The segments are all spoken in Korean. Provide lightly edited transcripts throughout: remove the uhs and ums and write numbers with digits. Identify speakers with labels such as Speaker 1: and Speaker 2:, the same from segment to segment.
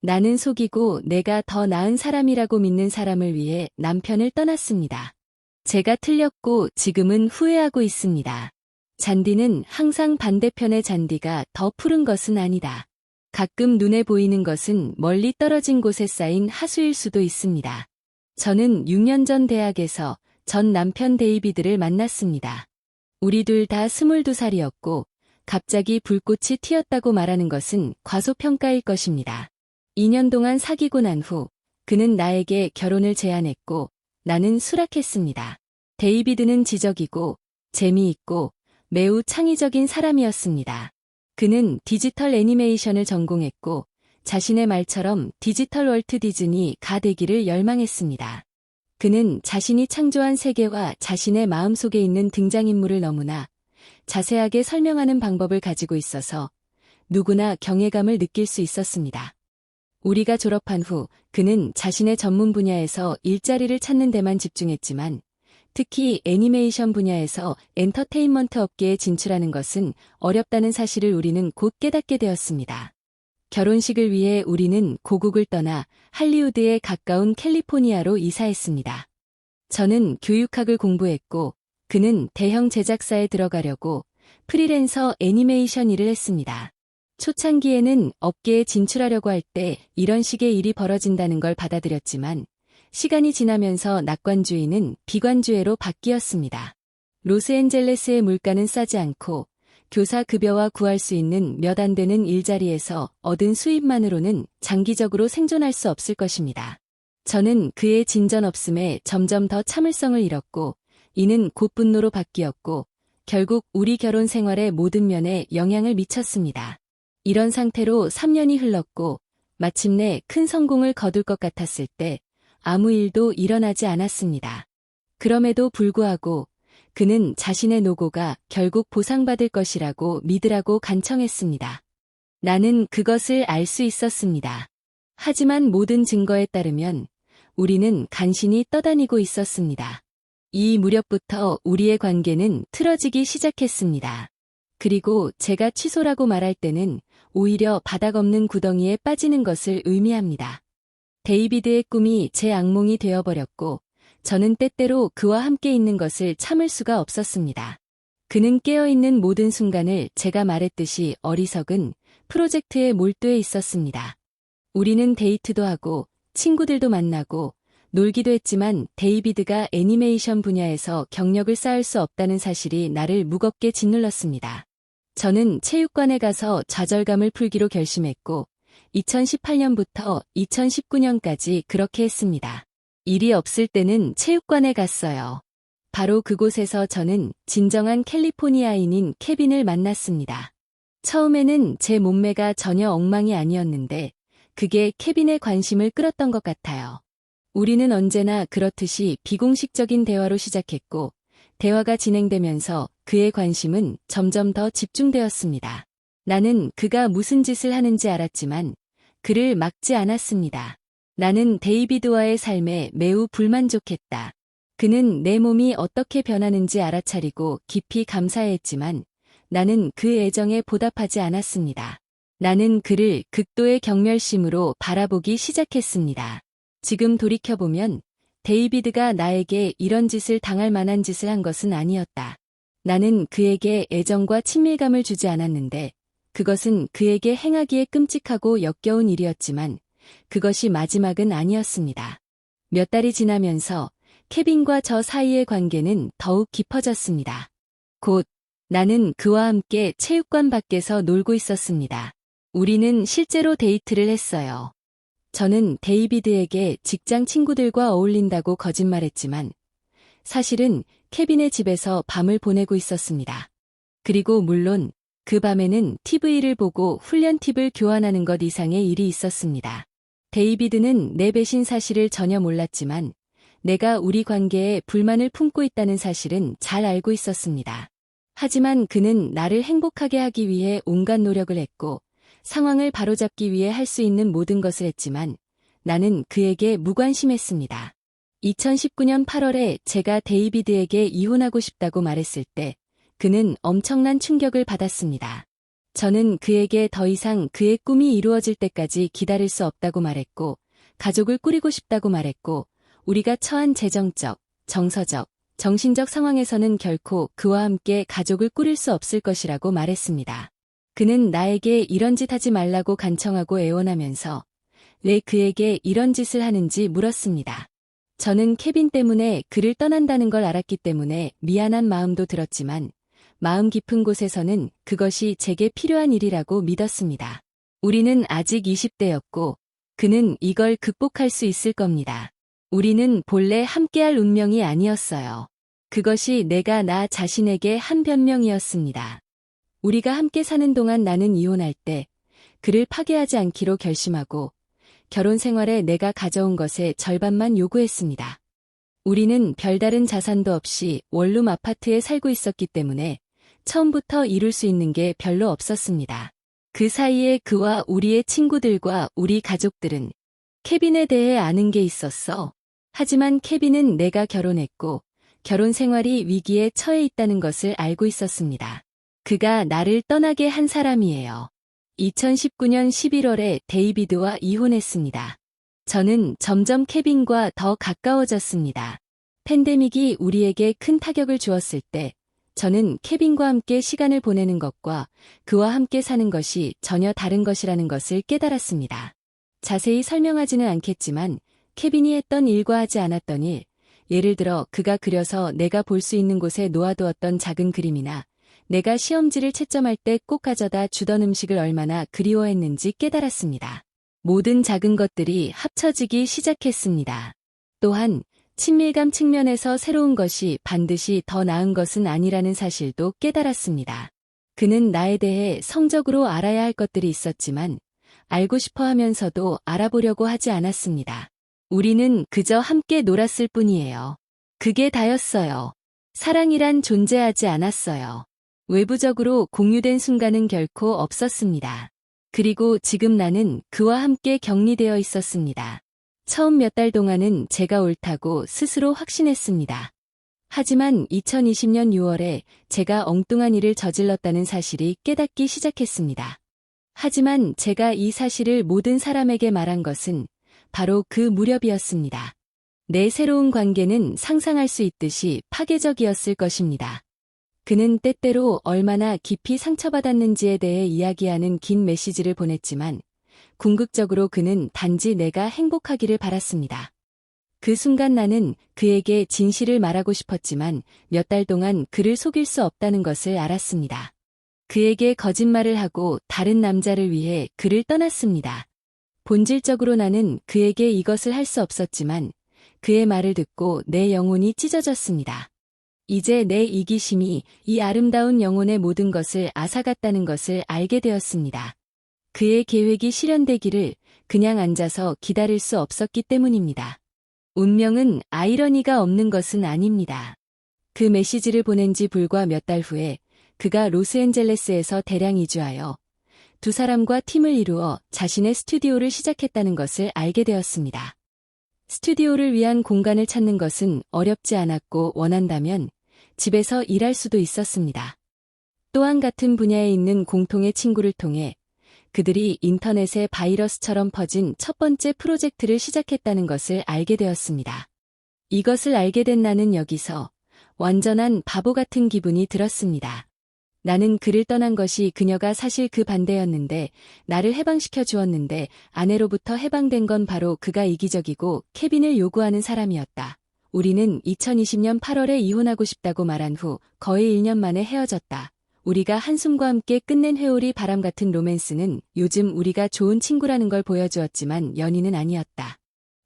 Speaker 1: 나는 속이고 내가 더 나은 사람이라고 믿는 사람을 위해 남편을 떠났습니다. 제가 틀렸고 지금은 후회하고 있습니다. 잔디는 항상 반대편의 잔디가 더 푸른 것은 아니다. 가끔 눈에 보이는 것은 멀리 떨어진 곳에 쌓인 하수일 수도 있습니다. 저는 6년 전 대학에서 전 남편 데이비드를 만났습니다. 우리 둘 다 22살이었고 갑자기 불꽃이 튀었다고 말하는 것은 과소평가일 것입니다. 2년 동안 사귀고 난 후 그는 나에게 결혼을 제안했고 나는 수락했습니다. 데이비드는 지적이고 재미있고 매우 창의적인 사람이었습니다. 그는 디지털 애니메이션을 전공했고 자신의 말처럼 디지털 월트 디즈니 가 되기를 열망했습니다. 그는 자신이 창조한 세계와 자신의 마음속에 있는 등장인물을 너무나 자세하게 설명하는 방법을 가지고 있어서 누구나 경외감을 느낄 수 있었습니다. 우리가 졸업한 후 그는 자신의 전문 분야에서 일자리를 찾는 데만 집중했지만 특히 애니메이션 분야에서 엔터테인먼트 업계에 진출하는 것은 어렵다는 사실을 우리는 곧 깨닫게 되었습니다. 결혼식을 위해 우리는 고국을 떠나 할리우드에 가까운 캘리포니아로 이사했습니다. 저는 교육학을 공부했고 그는 대형 제작사에 들어가려고 프리랜서 애니메이션 일을 했습니다. 초창기에는 업계에 진출하려고 할 때 이런 식의 일이 벌어진다는 걸 받아들였지만 시간이 지나면서 낙관주의는 비관주의로 바뀌었습니다. 로스앤젤레스의 물가는 싸지 않고 교사 급여와 구할 수 있는 몇 안 되는 일자리에서 얻은 수입만으로는 장기적으로 생존할 수 없을 것입니다. 저는 그의 진전 없음에 점점 더 참을성을 잃었고 이는 곧 분노로 바뀌었고 결국 우리 결혼 생활의 모든 면에 영향을 미쳤습니다. 이런 상태로 3년이 흘렀고 마침내 큰 성공을 거둘 것 같았을 때 아무 일도 일어나지 않았습니다. 그럼에도 불구하고 그는 자신의 노고가 결국 보상받을 것이라고 믿으라고 간청했습니다. 나는 그것을 알 수 있었습니다. 하지만 모든 증거에 따르면 우리는 간신히 떠다니고 있었습니다. 이 무렵부터 우리의 관계는 틀어지기 시작했습니다. 그리고 제가 취소라고 말할 때는 오히려 바닥 없는 구덩이에 빠지는 것을 의미합니다. 데이비드의 꿈이 제 악몽이 되어버렸고 저는 때때로 그와 함께 있는 것을 참을 수가 없었습니다. 그는 깨어있는 모든 순간을 제가 말했듯이 어리석은 프로젝트에 몰두해 있었습니다. 우리는 데이트도 하고 친구들도 만나고 놀기도 했지만 데이비드가 애니메이션 분야에서 경력을 쌓을 수 없다는 사실이 나를 무겁게 짓눌렀습니다. 저는 체육관에 가서 좌절감을 풀기로 결심했고 2018년부터 2019년까지 그렇게 했습니다. 일이 없을 때는 체육관에 갔어요. 바로 그곳에서 저는 진정한 캘리포니아인인 케빈을 만났습니다. 처음에는 제 몸매가 전혀 엉망이 아니었는데 그게 케빈의 관심을 끌었던 것 같아요. 우리는 언제나 그렇듯이 비공식적인 대화로 시작했고 대화가 진행되면서 그의 관심은 점점 더 집중되었습니다. 나는 그가 무슨 짓을 하는지 알았지만 그를 막지 않았습니다. 나는 데이비드와의 삶에 매우 불만족했다. 그는 내 몸이 어떻게 변하는지 알아차리고 깊이 감사해했지만 나는 그 애정에 보답하지 않았습니다. 나는 그를 극도의 경멸심으로 바라보기 시작했습니다. 지금 돌이켜보면 데이비드가 나에게 이런 짓을 당할 만한 짓을 한 것은 아니었다. 나는 그에게 애정과 친밀감을 주지 않았는데 그것은 그에게 행하기에 끔찍하고 역겨운 일이었지만 그것이 마지막은 아니었습니다. 몇 달이 지나면서 케빈과 저 사이의 관계는 더욱 깊어졌습니다. 곧 나는 그와 함께 체육관 밖에서 놀고 있었습니다. 우리는 실제로 데이트를 했어요. 저는 데이비드에게 직장 친구들과 어울린다고 거짓말했지만 사실은 케빈의 집에서 밤을 보내고 있었습니다. 그리고 물론 그 밤에는 TV를 보고 훈련 팁을 교환하는 것 이상의 일이 있었습니다. 데이비드는 내 배신 사실을 전혀 몰랐지만 내가 우리 관계에 불만을 품고 있다는 사실은 잘 알고 있었습니다. 하지만 그는 나를 행복하게 하기 위해 온갖 노력을 했고 상황을 바로잡기 위해 할 수 있는 모든 것을 했지만 나는 그에게 무관심했습니다. 2019년 8월에 제가 데이비드에게 이혼하고 싶다고 말했을 때 그는 엄청난 충격을 받았습니다. 저는 그에게 더 이상 그의 꿈이 이루어질 때까지 기다릴 수 없다고 말했고, 가족을 꾸리고 싶다고 말했고, 우리가 처한 재정적, 정서적, 정신적 상황에서는 결코 그와 함께 가족을 꾸릴 수 없을 것이라고 말했습니다. 그는 나에게 이런 짓 하지 말라고 간청하고 애원하면서 왜 그에게 이런 짓을 하는지 물었습니다. 저는 케빈 때문에 그를 떠난다는 걸 알았기 때문에 미안한 마음도 들었지만 마음 깊은 곳에서는 그것이 제게 필요한 일이라고 믿었습니다. 우리는 아직 20대였고 그는 이걸 극복할 수 있을 겁니다. 우리는 본래 함께할 운명이 아니었어요. 그것이 내가 나 자신에게 한 변명이었습니다. 우리가 함께 사는 동안 나는 이혼할 때 그를 파괴하지 않기로 결심하고 결혼 생활에 내가 가져온 것의 절반만 요구했습니다. 우리는 별다른 자산도 없이 원룸 아파트에 살고 있었기 때문에 처음부터 이룰 수 있는 게 별로 없었습니다. 그 사이에 그와 우리의 친구들과 우리 가족들은 케빈에 대해 아는 게 있었어. 하지만 케빈은 내가 결혼했고 결혼 생활이 위기에 처해 있다는 것을 알고 있었습니다. 그가 나를 떠나게 한 사람이에요. 2019년 11월에 데이비드와 이혼했습니다. 저는 점점 케빈과 더 가까워졌습니다. 팬데믹이 우리에게 큰 타격을 주었을 때 저는 케빈과 함께 시간을 보내는 것과 그와 함께 사는 것이 전혀 다른 것이라는 것을 깨달았습니다. 자세히 설명하지는 않겠지만 케빈이 했던 일과 하지 않았던 일, 예를 들어 그가 그려서 내가 볼 수 있는 곳에 놓아두었던 작은 그림이나 내가 시험지를 채점할 때 꼭 가져다 주던 음식을 얼마나 그리워했는지 깨달았습니다. 모든 작은 것들이 합쳐지기 시작했습니다. 또한 친밀감 측면에서 새로운 것이 반드시 더 나은 것은 아니라는 사실도 깨달았습니다. 그는 나에 대해 성적으로 알아야 할 것들이 있었지만 알고 싶어 하면서도 알아보려고 하지 않았습니다. 우리는 그저 함께 놀았을 뿐이에요. 그게 다였어요. 사랑이란 존재하지 않았어요. 외부적으로 공유된 순간은 결코 없었습니다. 그리고 지금 나는 그와 함께 격리되어 있었습니다. 처음 몇 달 동안은 제가 옳다고 스스로 확신했습니다. 하지만 2020년 6월에 제가 엉뚱한 일을 저질렀다는 사실이 깨닫기 시작했습니다. 하지만 제가 이 사실을 모든 사람에게 말한 것은 바로 그 무렵이었습니다. 내 새로운 관계는 상상할 수 있듯이 파괴적이었을 것입니다. 그는 때때로 얼마나 깊이 상처받았는지에 대해 이야기하는 긴 메시지를 보냈지만 궁극적으로 그는 단지 내가 행복하기를 바랐습니다. 그 순간 나는 그에게 진실을 말하고 싶었지만 몇 달 동안 그를 속일 수 없다는 것을 알았습니다. 그에게 거짓말을 하고 다른 남자를 위해 그를 떠났습니다. 본질적으로 나는 그에게 이것을 할 수 없었지만 그의 말을 듣고 내 영혼이 찢어졌습니다. 이제 내 이기심이 이 아름다운 영혼의 모든 것을 앗아갔다는 것을 알게 되었습니다. 그의 계획이 실현되기를 그냥 앉아서 기다릴 수 없었기 때문입니다. 운명은 아이러니가 없는 것은 아닙니다. 그 메시지를 보낸 지 불과 몇 달 후에 그가 로스앤젤레스에서 대량 이주하여 두 사람과 팀을 이루어 자신의 스튜디오를 시작했다는 것을 알게 되었습니다. 스튜디오를 위한 공간을 찾는 것은 어렵지 않았고 원한다면 집에서 일할 수도 있었습니다. 또한 같은 분야에 있는 공통의 친구를 통해 그들이 인터넷에 바이러스처럼 퍼진 첫 번째 프로젝트를 시작했다는 것을 알게 되었습니다. 이것을 알게 된 나는 여기서 완전한 바보 같은 기분이 들었습니다. 나는 그를 떠난 것이 그녀가 사실 그 반대였는데 나를 해방시켜 주었는데 아내로부터 해방된 건 바로 그가 이기적이고 케빈을 요구하는 사람이었다. 우리는 2020년 8월에 이혼하고 싶다고 말한 후 거의 1년 만에 헤어졌다. 우리가 한숨과 함께 끝낸 회오리 바람 같은 로맨스는 요즘 우리가 좋은 친구라는 걸 보여주었지만 연인은 아니었다.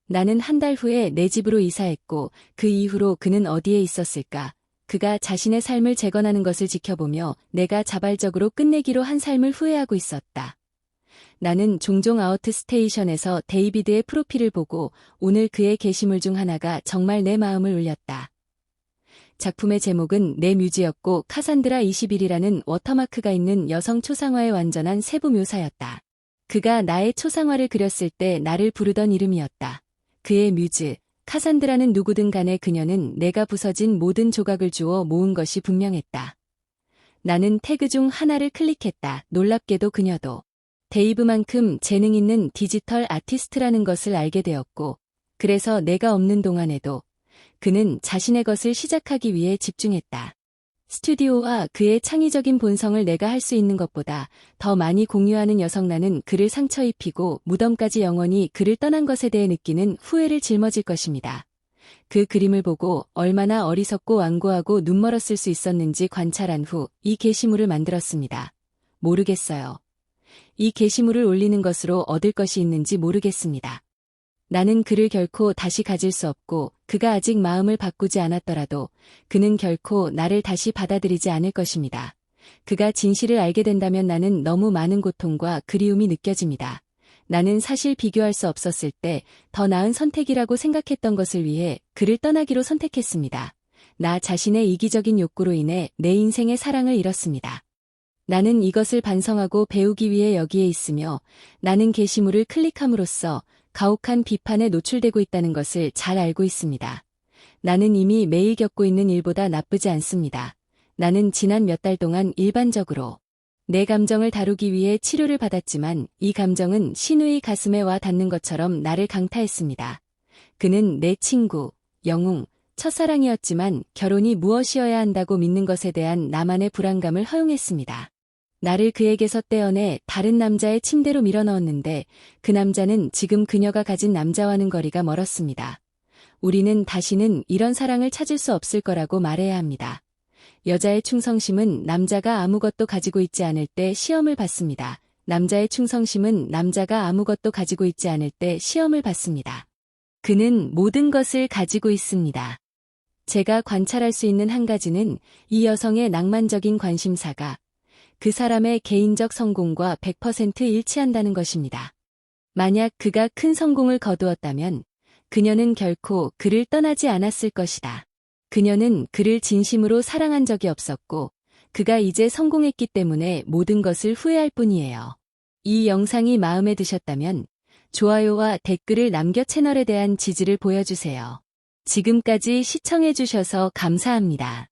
Speaker 1: 나는 한 달 후에 내 집으로 이사했고 그 이후로 그는 어디에 있었을까? 그가 자신의 삶을 재건하는 것을 지켜보며 내가 자발적으로 끝내기로 한 삶을 후회하고 있었다. 나는 종종 아웃스테이션에서 데이비드의 프로필을 보고 오늘 그의 게시물 중 하나가 정말 내 마음을 울렸다. 작품의 제목은 내 뮤즈였고 카산드라 21이라는 워터마크가 있는 여성 초상화의 완전한 세부 묘사였다. 그가 나의 초상화를 그렸을 때 나를 부르던 이름이었다. 그의 뮤즈, 카산드라는 누구든 간에 그녀는 내가 부서진 모든 조각을 주워 모은 것이 분명했다. 나는 태그 중 하나를 클릭했다. 놀랍게도 그녀도 데이브만큼 재능 있는 디지털 아티스트라는 것을 알게 되었고, 그래서 내가 없는 동안에도 그는 자신의 것을 시작하기 위해 집중했다. 스튜디오와 그의 창의적인 본성을 내가 할 수 있는 것보다 더 많이 공유하는 여성. 나는 그를 상처 입히고 무덤까지 영원히 그를 떠난 것에 대해 느끼는 후회를 짊어질 것입니다. 그 그림을 보고 얼마나 어리석고 완고하고 눈멀었을 수 있었는지 관찰한 후 이 게시물을 만들었습니다. 모르겠어요. 이 게시물을 올리는 것으로 얻을 것이 있는지 모르겠습니다. 나는 그를 결코 다시 가질 수 없고, 그가 아직 마음을 바꾸지 않았더라도 그는 결코 나를 다시 받아들이지 않을 것입니다. 그가 진실을 알게 된다면 나는 너무 많은 고통과 그리움이 느껴집니다. 나는 사실 비교할 수 없었을 때 더 나은 선택이라고 생각했던 것을 위해 그를 떠나기로 선택했습니다. 나 자신의 이기적인 욕구로 인해 내 인생의 사랑을 잃었습니다. 나는 이것을 반성하고 배우기 위해 여기에 있으며, 나는 게시물을 클릭함으로써 가혹한 비판에 노출되고 있다는 것을 잘 알고 있습니다. 나는 이미 매일 겪고 있는 일보다 나쁘지 않습니다. 나는 지난 몇 달 동안 일반적으로 내 감정을 다루기 위해 치료를 받았지만 이 감정은 신우의 가슴에 와 닿는 것처럼 나를 강타했습니다. 그는 내 친구, 영웅, 첫사랑이었지만 결혼이 무엇이어야 한다고 믿는 것에 대한 나만의 불안감을 허용했습니다. 나를 그에게서 떼어내 다른 남자의 침대로 밀어넣었는데 그 남자는 지금 그녀가 가진 남자와는 거리가 멀었습니다. 우리는 다시는 이런 사랑을 찾을 수 없을 거라고 말해야 합니다. 여자의 충성심은 남자가 아무것도 가지고 있지 않을 때 시험을 받습니다. 남자의 충성심은 남자가 아무것도 가지고 있지 않을 때 시험을 받습니다. 그는 모든 것을 가지고 있습니다. 제가 관찰할 수 있는 한 가지는 이 여성의 낭만적인 관심사가 그 사람의 개인적 성공과 100% 일치한다는 것입니다. 만약 그가 큰 성공을 거두었다면 그녀는 결코 그를 떠나지 않았을 것이다. 그녀는 그를 진심으로 사랑한 적이 없었고, 그가 이제 성공했기 때문에 모든 것을 후회할 뿐이에요. 이 영상이 마음에 드셨다면 좋아요와 댓글을 남겨 채널에 대한 지지를 보여주세요. 지금까지 시청해주셔서 감사합니다.